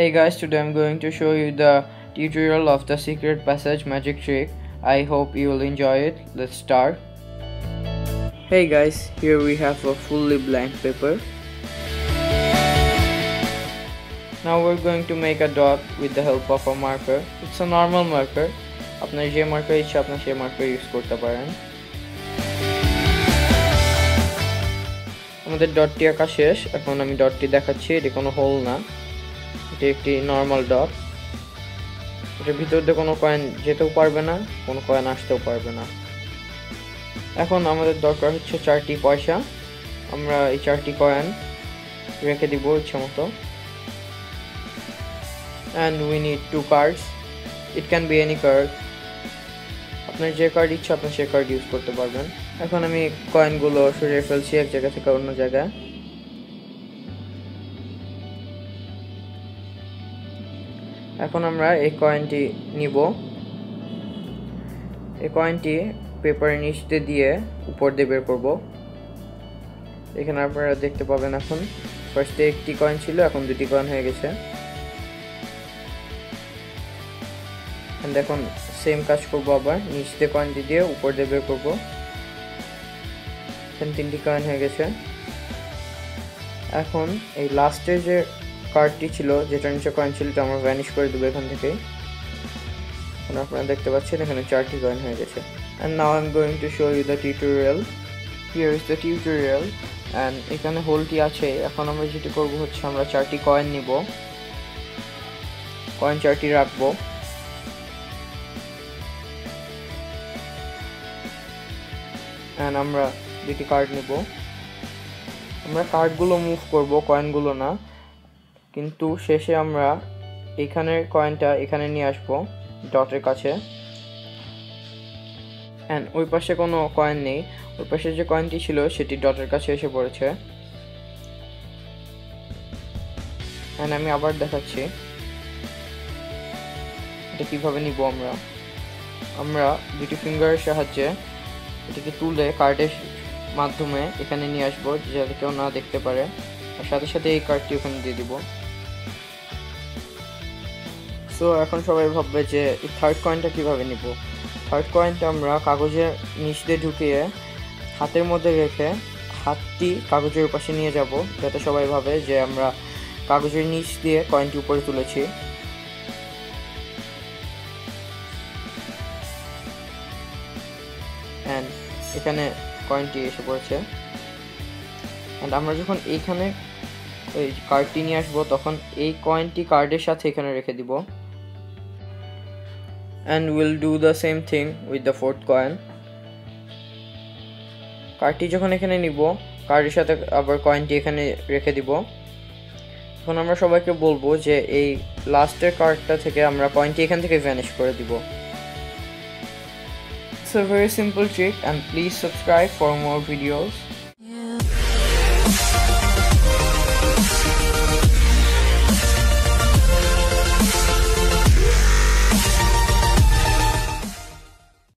Hey guys, today I'm going to show you the tutorial of the secret passage magic trick. I hope you will enjoy it. Let's start. Hey guys, here we have a fully blank paper. Now we're going to make a dot with the help of a marker. It's a normal marker. আপনার যে marker ইচ্ছা আপনি সেই marker use করতে পারেন। আমাদের ডটটি আঁকা শেষ। এখন আমি ডটটি দেখাচ্ছি। এটি কোনো হোল না, এটি একটি নর্মাল ডট। এটার ভিতর দিয়ে কোনো কয়েন যেতেও পারবে না, কোনো কয়েন আসতেও পারবে না। এখন আমাদের দরকার হচ্ছে 4টি পয়সা। আমরা এই 4টি কয়েন রেখে দিব ইচ্ছা মতো। And we need 2 cards. It can be any card. আপনার যে কার্ড ইচ্ছা আপনি সেই কার্ড ইউজ করতে পারবেন। এখন আমি কয়েনগুলো সরিয়ে ফেলছি এক জায়গা থেকে অন্য জায়গায়। এখন আমরা এই কয়েনটি নিব। এই কয়েনটি পেপারের নিচে দিয়ে উপর দিয়ে বের করব। এখানে আপনারা দেখতে পাবেন এখন ফার্স্টে একটি কয়েন ছিল, এখন 2টি কয়েন হয়ে গেছে। এখন সেম কাজ করব, আবার নিচ দিয়ে কয়েনটি দিয়ে উপর দিয়ে বের করব। এখন 3টি কয়েন হয়ে গেছে। এখন এই লাস্টের যে কার্ডটি ছিল, যেটা নিচে কয়েন ছিল, এটা আমরা ভ্যানিশ করে দেবো এখান থেকে। এখন আপনারা দেখতে পাচ্ছেন এখানে 4টি কয়েন হয়ে গেছে। And now I'm going to show you the tutorial. Here is the tutorial. And এখানে হোলটি আছে। এখন আমরা যেটি করব হচ্ছে আমরা 4টি কয়েন নিব, কয়েন 4টি রাখবো। And আমরা 2টি কার্ড নিব। আমরা কার্ডগুলো মুভ করব, কয়েনগুলো না। কিন্তু শেষে আমরা এখানের কয়েনটা এখানে নিয়ে আসবো ডটের কাছে। এন্ড ওই পাশে কোনো কয়েন নেই, ওই পাশে যে কয়েনটি ছিল সেটি ডটের কাছে এসে পড়েছে। এন্ড আমি আবার দেখাচ্ছি এটা কিভাবে নিব। আমরা 2টি ফিঙ্গারের সাহায্যে এটাকে তুলে কার্ডের মাধ্যমে এখানে নিয়ে আসবো, যাতে কেউ না দেখতে পারে। আর সাথে সাথে এই কার্ডটি ওখানে দিয়ে দিব। সো এখন সবাই ভাববে যে এই থার্ড কয়েনটা কিভাবে নিব। থার্ড কয়েনটা আমরা কাগজের নিচ দিয়ে ঢুকিয়ে হাতের মধ্যে রেখে হাতটি কাগজের পাশে নিয়ে যাব, যাতে সবাই ভাবে যে আমরা কাগজের নিচ দিয়ে কয়েনটি উপরে তুলেছি। এন্ড এখানে কয়েনটি এসে পড়েছে। এন্ড আমরা যখন এইখানে এই কার্ডটি নিয়ে আসবো তখন এই কয়েনটি কার্ডের সাথে এখানে রেখে দিব। And we'll do the same thing with the 4th coin. কার্ডটি যখন এখানে নিব, কার্ডের সাথে আবার কয়েনটি এখানে রেখে দিব। এখন আমরা সবাইকে বলবো যে এই লাস্টের কার্ডটা থেকে আমরা কয়েনটি এখান থেকে ভ্যানিশ করে দিব। It's a very simple trick, and please subscribe for more videos.